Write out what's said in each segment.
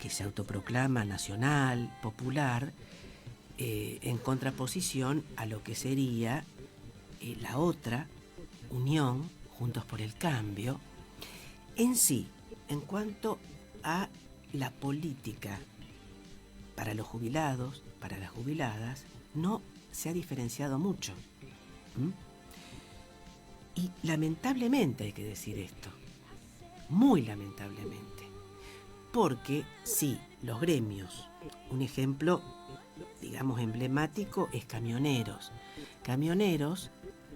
que se autoproclama nacional, popular, en contraposición a lo que sería la otra, Unión, Juntos por el Cambio, en sí, en cuanto a la política para los jubilados, para las jubiladas, no se ha diferenciado mucho. Y lamentablemente hay que decir esto, muy lamentablemente, porque sí, los gremios, un ejemplo, digamos, emblemático es Camioneros. Camioneros,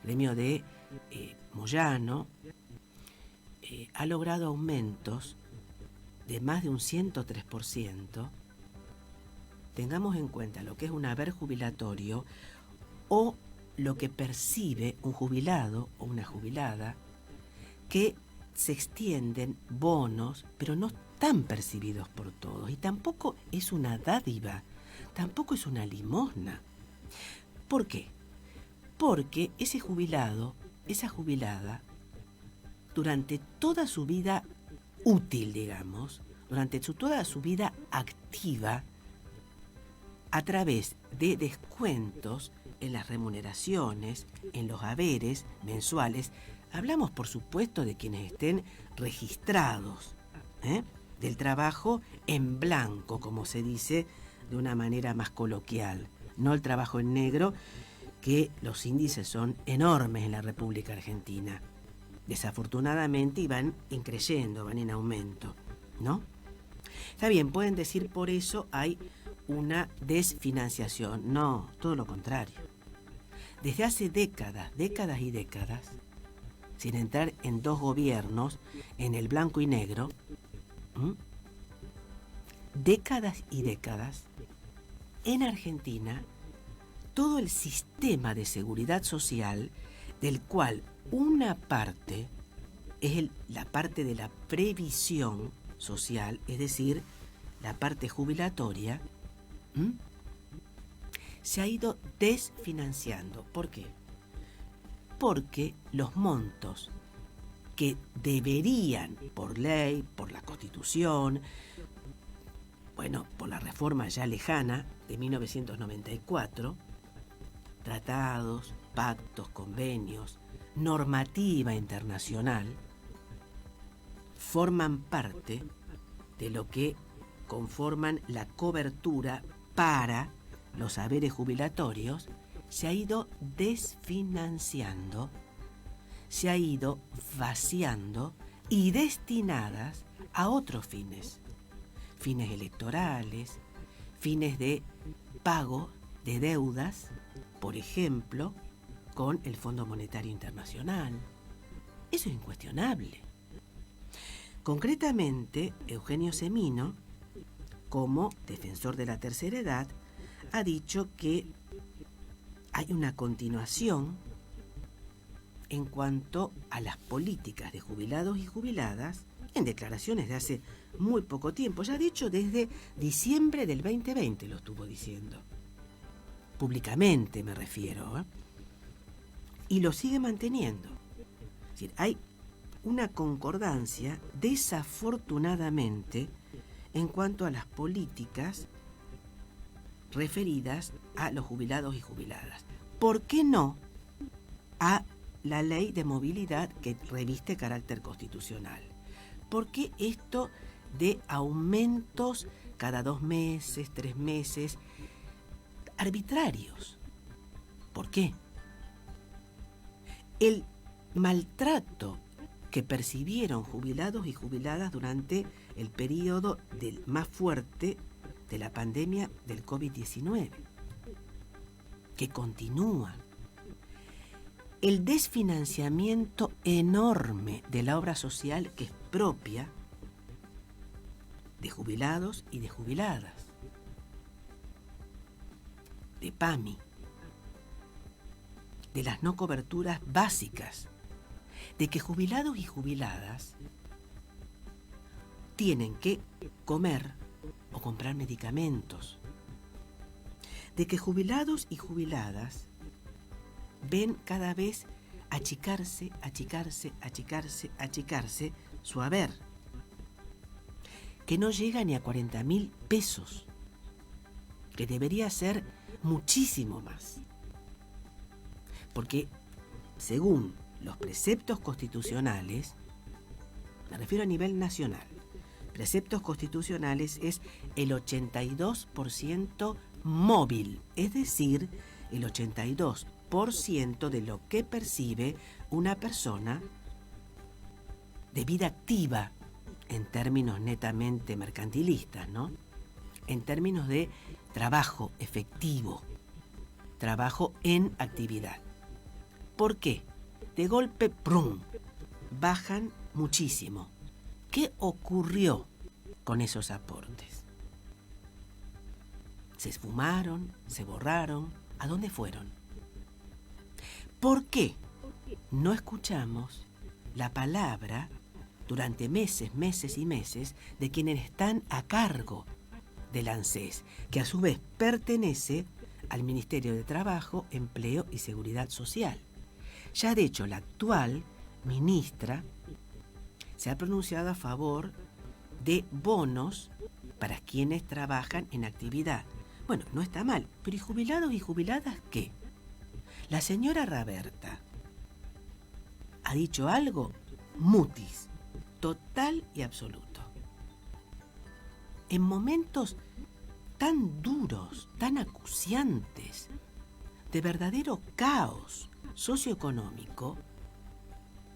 gremio de Moyano, ha logrado aumentos de más de un 103%. Tengamos en cuenta lo que es un haber jubilatorio o lo que percibe un jubilado o una jubilada, que se extienden bonos, pero no están percibidos por todos, y tampoco es una dádiva, tampoco es una limosna. ¿Por qué? Porque ese jubilado, esa jubilada, durante toda su vida útil, digamos, durante toda su vida activa, a través de descuentos en las remuneraciones, en los haberes mensuales, hablamos por supuesto de quienes estén registrados, del trabajo en blanco, como se dice de una manera más coloquial, no el trabajo en negro, que los índices son enormes en la República Argentina. Desafortunadamente, y van creciendo, van en aumento, ¿no? Está bien, pueden decir por eso hay una desfinanciación. No, todo lo contrario. Desde hace décadas y décadas, sin entrar en dos gobiernos, en el blanco y negro, décadas y décadas, en Argentina, todo el sistema de seguridad social, del cual una parte es la parte de la previsión social, es decir, la parte jubilatoria, se ha ido desfinanciando. ¿Por qué? Porque los montos que deberían, por ley, por la Constitución, bueno, por la reforma ya lejana de 1994, tratados, pactos, convenios, normativa internacional, forman parte de lo que conforman la cobertura para los haberes jubilatorios, se ha ido desfinanciando, se ha ido vaciando y destinadas a otros fines, fines electorales, fines de pago de deudas, por ejemplo, con el Fondo Monetario Internacional. Eso es incuestionable. Concretamente, Eugenio Semino, como defensor de la tercera edad, ha dicho que hay una continuación en cuanto a las políticas de jubilados y jubiladas en declaraciones de hace muy poco tiempo. Ya ha dicho desde diciembre del 2020, lo estuvo diciendo. Públicamente me refiero, y lo sigue manteniendo. Es decir, hay una concordancia, desafortunadamente, en cuanto a las políticas referidas a los jubilados y jubiladas. ¿Por qué no a la ley de movilidad que reviste carácter constitucional? ¿Por qué esto de aumentos cada 2 meses, 3 meses, arbitrarios? ¿Por qué? El maltrato que percibieron jubilados y jubiladas durante el periodo más fuerte de la pandemia del COVID-19, que continúa. El desfinanciamiento enorme de la obra social que es propia de jubilados y de jubiladas, de PAMI, de las no coberturas básicas, de que jubilados y jubiladas tienen que comer o comprar medicamentos, de que jubilados y jubiladas ven cada vez achicarse su haber, que no llega ni a 40.000 pesos, que debería ser muchísimo más. Porque según los preceptos constitucionales, me refiero a nivel nacional, preceptos constitucionales es el 82% móvil, es decir, el 82% de lo que percibe una persona de vida activa, en términos netamente mercantilistas, ¿no? En términos de trabajo efectivo, trabajo en actividad. ¿Por qué? De golpe, ¡prum!, bajan muchísimo. ¿Qué ocurrió con esos aportes? ¿Se esfumaron? ¿Se borraron? ¿A dónde fueron? ¿Por qué no escuchamos la palabra durante meses y meses de quienes están a cargo del ANSES, que a su vez pertenece al Ministerio de Trabajo, Empleo y Seguridad Social? Ya de hecho la actual ministra se ha pronunciado a favor de bonos para quienes trabajan en actividad. Bueno, no está mal, pero ¿y jubilados y jubiladas qué? La señora Raberta ha dicho algo mutis, total y absoluto. En momentos tan duros, tan acuciantes, de verdadero caos socioeconómico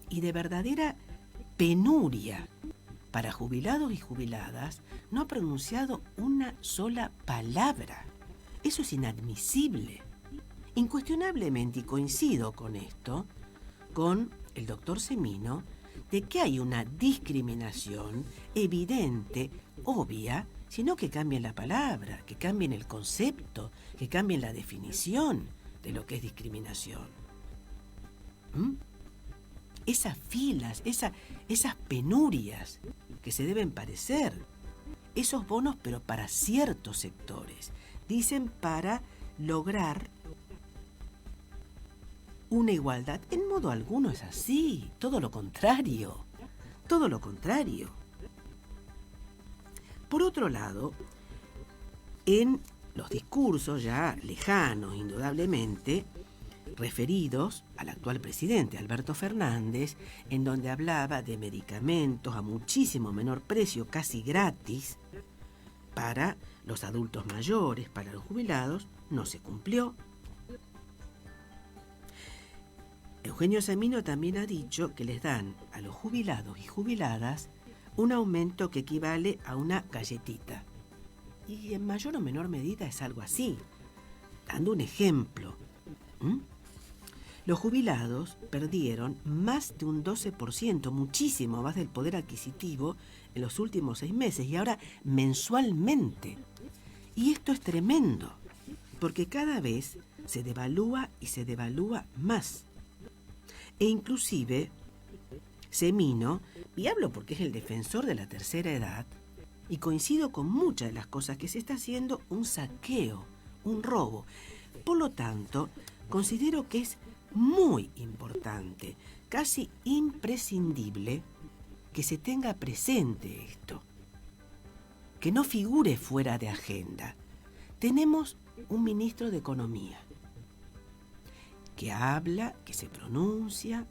y de verdadera penuria para jubilados y jubiladas, no ha pronunciado una sola palabra. Eso es inadmisible. Incuestionablemente, y coincido con esto, con el doctor Semino, de que hay una discriminación evidente, obvia, sino que cambien la palabra, que cambien el concepto, que cambien la definición de lo que es discriminación. Esas filas, esas penurias que se deben padecer, esos bonos, pero para ciertos sectores, dicen para lograr una igualdad. En modo alguno es así, todo lo contrario, todo lo contrario. Por otro lado, en los discursos ya lejanos, indudablemente, referidos al actual presidente, Alberto Fernández, en donde hablaba de medicamentos a muchísimo menor precio, casi gratis, para los adultos mayores, para los jubilados, no se cumplió. Eugenio Semino también ha dicho que les dan a los jubilados y jubiladas un aumento que equivale a una galletita. Y en mayor o menor medida es algo así. Dando un ejemplo. Los jubilados perdieron más de un 12%, muchísimo más del poder adquisitivo en los últimos 6 meses y ahora mensualmente. Y esto es tremendo, porque cada vez se devalúa y se devalúa más. E inclusive, Semino, y hablo porque es el defensor de la tercera edad, y coincido con muchas de las cosas que se está haciendo, un saqueo, un robo. Por lo tanto, considero que es muy importante, casi imprescindible, que se tenga presente esto, que no figure fuera de agenda. Tenemos un ministro de Economía que habla, que se pronuncia,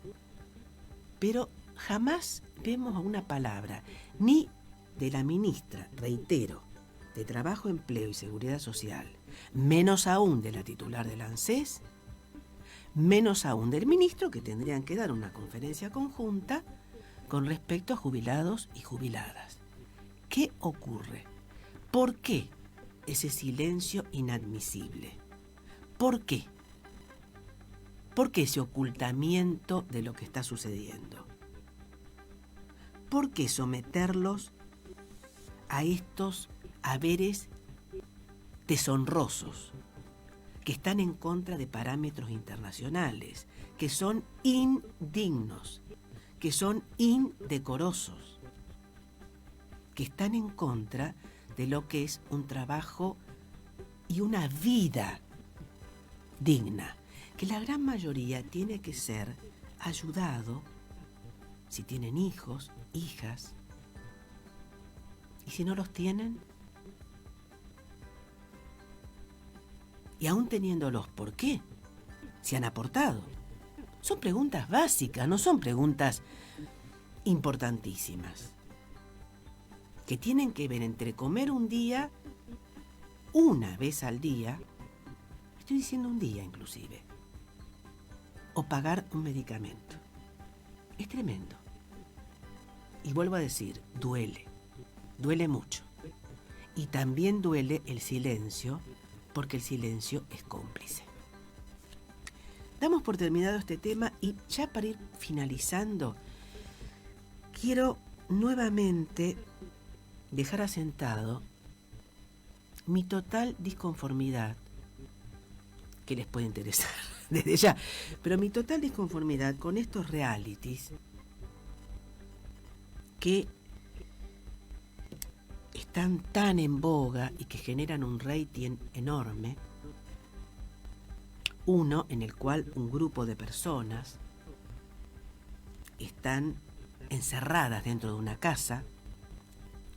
pero jamás vemos una palabra, ni de la ministra, reitero, de Trabajo, Empleo y Seguridad Social, menos aún de la titular del ANSES, menos aún del ministro, que tendrían que dar una conferencia conjunta con respecto a jubilados y jubiladas. ¿Qué ocurre? ¿Por qué ese silencio inadmisible? ¿Por qué? ¿Por qué ese ocultamiento de lo que está sucediendo? ¿Por qué someterlos a estos haberes deshonrosos que están en contra de parámetros internacionales, que son indignos, que son indecorosos, que están en contra de lo que es un trabajo y una vida digna, que la gran mayoría tiene que ser ayudado si tienen hijos, hijas, ¿Y si no los tienen? Y aún teniéndolos, ¿por qué? Si han aportado. Son preguntas básicas, no son preguntas importantísimas. Que tienen que ver entre comer un día, una vez al día, estoy diciendo un día inclusive, o pagar un medicamento. Es tremendo. Y vuelvo a decir, duele mucho. Y también duele el silencio, porque el silencio es cómplice. Damos por terminado este tema y ya para ir finalizando, quiero nuevamente dejar asentado mi total disconformidad, que les puede interesar desde ya, pero mi total disconformidad con estos realities que están tan en boga y que generan un rating enorme. Uno en el cual un grupo de personas están encerradas dentro de una casa,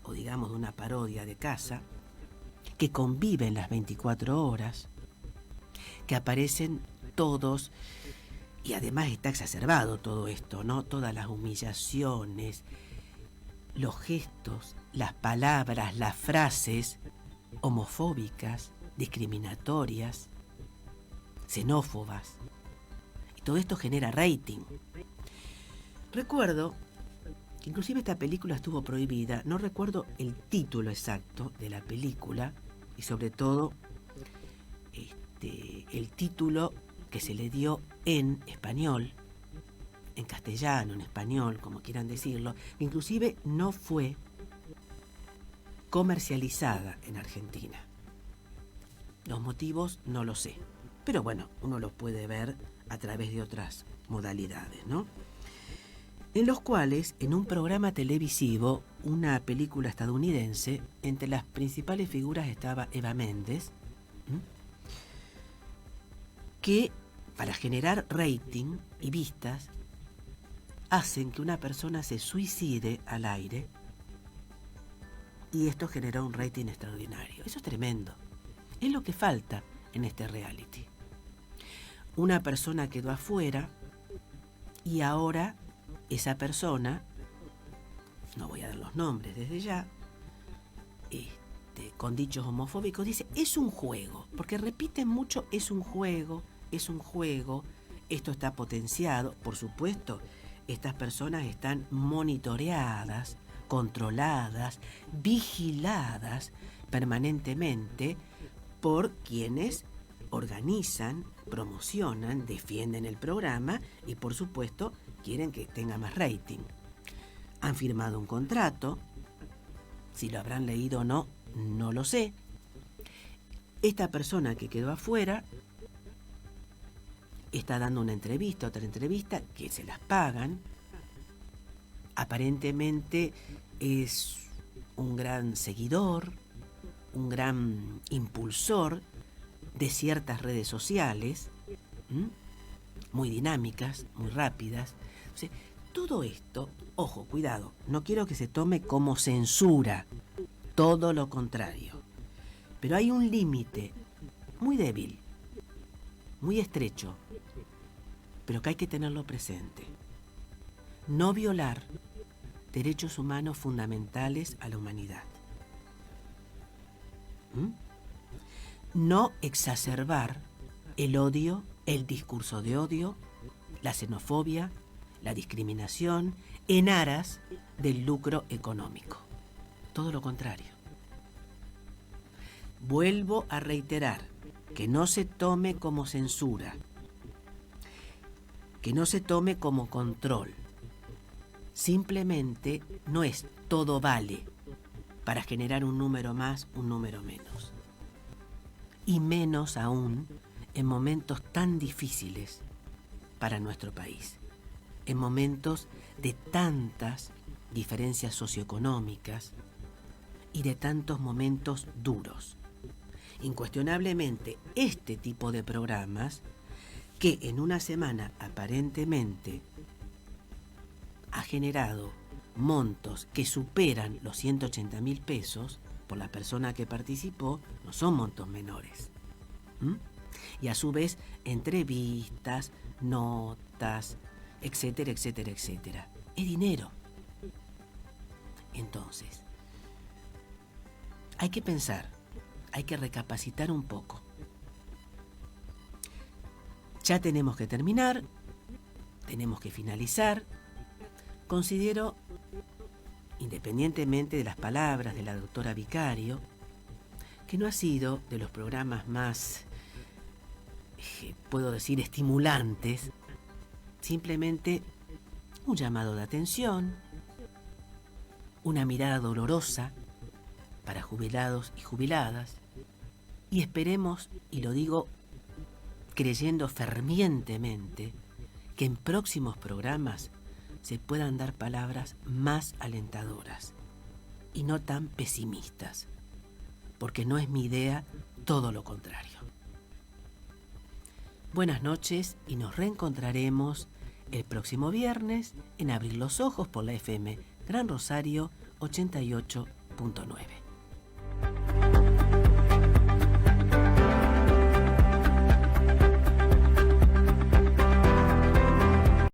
o digamos de una parodia de casa, que conviven las 24 horas, que aparecen todos, y además está exacerbado todo esto, ¿no? Todas las humillaciones, los gestos, las palabras, las frases homofóbicas, discriminatorias, xenófobas. Y todo esto genera rating. Recuerdo que inclusive esta película estuvo prohibida, no recuerdo el título exacto de la película y sobre todo el título que se le dio en español, en castellano, en español, como quieran decirlo, inclusive no fue comercializada en Argentina. Los motivos no lo sé, pero bueno, uno los puede ver a través de otras modalidades, ¿no? En los cuales, en un programa televisivo, una película estadounidense, entre las principales figuras estaba Eva Méndez, que para generar rating y vistas, hacen que una persona se suicide al aire y esto generó un rating extraordinario. Eso es tremendo. Es lo que falta en este reality. Una persona quedó afuera y ahora esa persona, no voy a dar los nombres desde ya, con dichos homofóbicos, dice, es un juego, porque repiten mucho, es un juego, esto está potenciado, por supuesto. Estas personas están monitoreadas, controladas, vigiladas permanentemente por quienes organizan, promocionan, defienden el programa y por supuesto quieren que tenga más rating. Han firmado un contrato, si lo habrán leído o no, no lo sé. Esta persona que quedó afuera está dando una entrevista, otra entrevista, que se las pagan. Aparentemente es un gran seguidor, un gran impulsor de ciertas redes sociales, muy dinámicas, muy rápidas. O sea, todo esto, ojo, cuidado, no quiero que se tome como censura, todo lo contrario. Pero hay un límite muy débil, muy estrecho, pero que hay que tenerlo presente. No violar derechos humanos fundamentales a la humanidad. No exacerbar el odio, el discurso de odio, la xenofobia, la discriminación, en aras del lucro económico. Todo lo contrario. Vuelvo a reiterar, que no se tome como censura, que no se tome como control. Simplemente no es todo vale para generar un número más, un número menos. Y menos aún en momentos tan difíciles para nuestro país, en momentos de tantas diferencias socioeconómicas y de tantos momentos duros. Incuestionablemente, este tipo de programas, que en una semana aparentemente ha generado montos que superan los 180.000 pesos por la persona que participó, no son montos menores. Y a su vez, entrevistas, notas, etcétera, etcétera, etcétera. Es dinero. Entonces, hay que pensar, hay que recapacitar un poco. Ya tenemos que terminar, tenemos que finalizar. Considero, independientemente de las palabras de la doctora Vicario, que no ha sido de los programas más, puedo decir, estimulantes, simplemente un llamado de atención, una mirada dolorosa para jubilados y jubiladas, y esperemos, y lo digo creyendo fervientemente, que en próximos programas se puedan dar palabras más alentadoras y no tan pesimistas, porque no es mi idea, todo lo contrario. Buenas noches y nos reencontraremos el próximo viernes en Abrir los Ojos por la FM Gran Rosario 88.9.